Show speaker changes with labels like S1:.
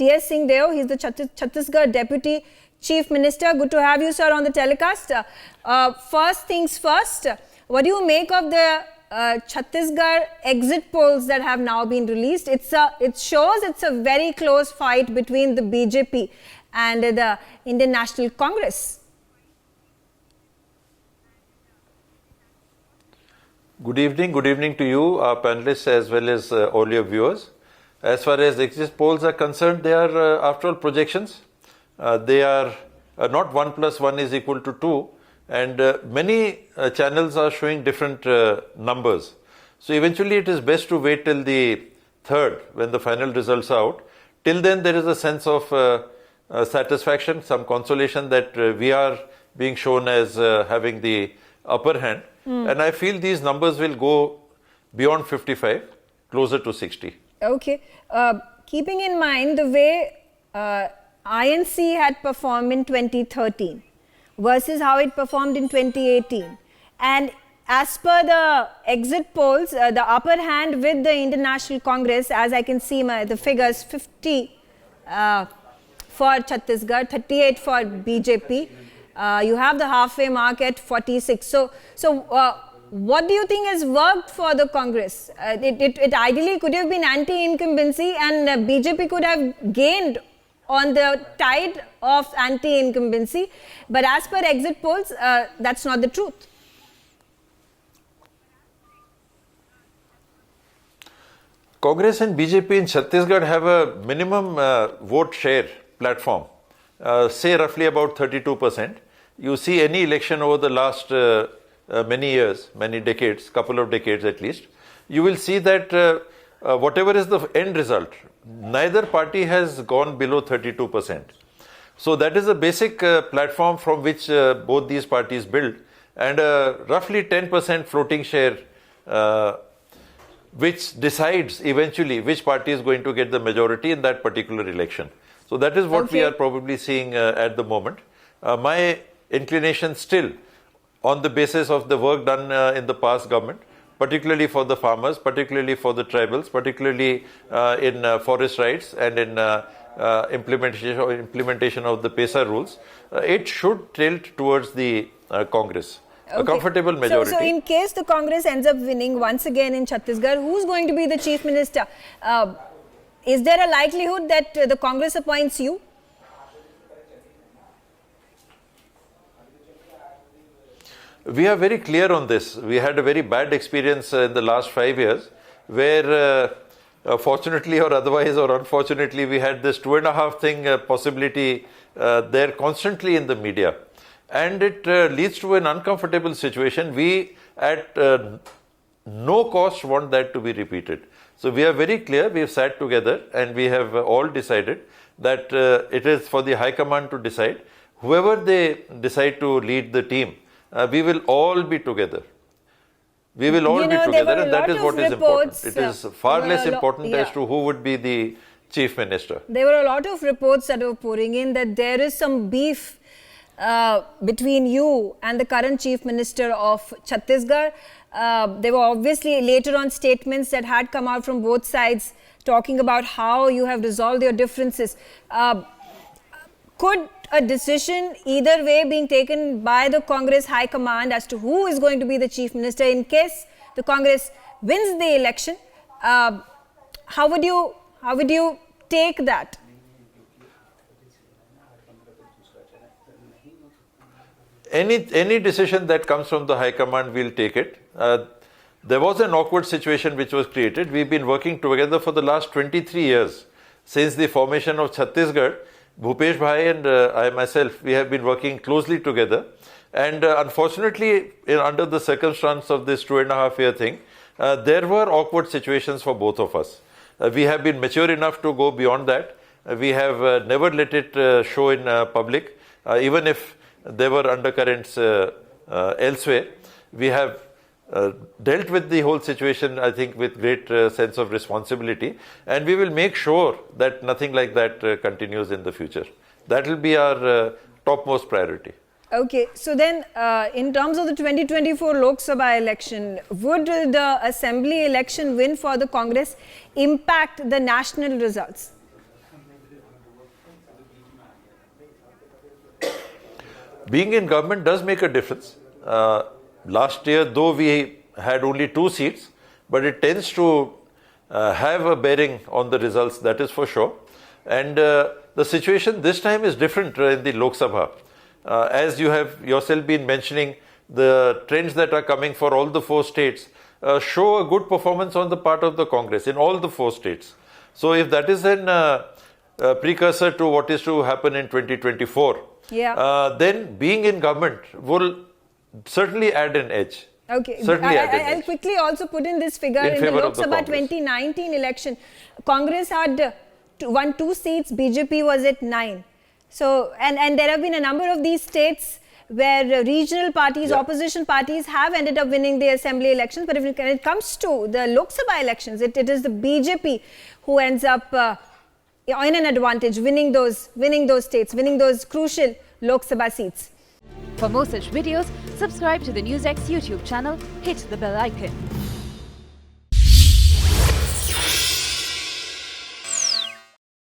S1: T.S. Singh Deo. He's the Chhattisgarh Deputy Chief Minister. Good to have you, sir, on the telecast. First things first, what do you make of the Chhattisgarh exit polls that have now been released? It shows it's a very close fight between the BJP and the Indian National Congress.
S2: Good evening to you, our panelists, as well as all your viewers. As far as exit polls are concerned, they are, after all, projections. They are not 1 + 1 is equal to 2, and many channels are showing different numbers. So eventually it is best to wait till the 3rd, when the final results are out. Till then, there is a sense of satisfaction, some consolation that we are being shown as having the upper hand. And I feel these numbers will go beyond 55, closer to 60.
S1: Okay. Keeping in mind the way INC had performed in 2013 versus how it performed in 2018. And as per the exit polls, the upper hand with the Indian National Congress, as I can see the figures, 50 for Chhattisgarh, 38 for BJP. You have the halfway mark at 46. So what do you think has worked for the Congress? It ideally could have been anti-incumbency, and BJP could have gained on the tide of anti-incumbency. But as per exit polls, that's not the truth.
S2: Congress and BJP in Chhattisgarh have a minimum vote share platform, say roughly about 32%. You see any election over the last many years, many decades, couple of decades at least, you will see that whatever is the end result, neither party has gone below 32%. So that is a basic platform from which both these parties build, and roughly 10% floating share which decides eventually which party is going to get the majority in that particular election. So that is what we are probably seeing at the moment. My inclination still, on the basis of the work done in the past government, particularly for the farmers, particularly for the tribals, particularly in forest rights and in implementation of the PESA rules, it should tilt towards the Congress. A comfortable majority.
S1: So in case the Congress ends up winning once again in Chhattisgarh, who's going to be the Chief Minister? Is there a likelihood that the Congress appoints you?
S2: We are very clear on this. We had a very bad experience in the last 5 years where fortunately or otherwise or unfortunately we had this 2.5 thing possibility there constantly in the media. And it leads to an uncomfortable situation. We at no cost want that to be repeated. So we are very clear, we have sat together and we have all decided that it is for the High Command to decide. Whoever they decide to lead the team, we will all be together. We will all be together, and that is what is important. It is far less important as to who would be the Chief Minister.
S1: There were a lot of reports that were pouring in that there is some beef between you and the current Chief Minister of Chhattisgarh. There were obviously later on statements that had come out from both sides talking about how you have resolved your differences. Could a decision either way being taken by the Congress High Command as to who is going to be the Chief Minister in case the Congress wins the election? How would you take that?
S2: Any decision that comes from the High Command, we'll take it. There was an awkward situation which was created. We've been working together for the last 23 years. Since the formation of Chhattisgarh, Bhupesh Bhai and I myself, we have been working closely together. And unfortunately, under the circumstance of this 2.5 year thing, there were awkward situations for both of us. We have been mature enough to go beyond that. We have never let it show in public, even if there were undercurrents elsewhere. We have dealt with the whole situation, I think, with great sense of responsibility, and we will make sure that nothing like that continues in the future. That will be our topmost priority.
S1: Okay, so then in terms of the 2024 Lok Sabha election, would the assembly election win for the Congress impact the national results?
S2: being in government does make a difference. Last year, though we had only 2 seats, but it tends to have a bearing on the results, that is for sure. And the situation this time is different in the Lok Sabha. As you have yourself been mentioning, the trends that are coming for all the 4 states show a good performance on the part of the Congress in all the 4 states. So if that is a precursor to what is to happen in 2024, then being in government will certainly add an edge.
S1: Okay, I'll quickly also put in this figure. In the Lok Sabha 2019 election, Congress had won 2 seats, BJP was at 9. So, and there have been a number of these states where regional parties, opposition parties have ended up winning the assembly elections. But when it comes to the Lok Sabha elections, it is the BJP who ends up in an advantage, winning those states, winning those crucial Lok Sabha seats.
S3: For more such videos, subscribe to the NewsX YouTube channel, hit the bell icon.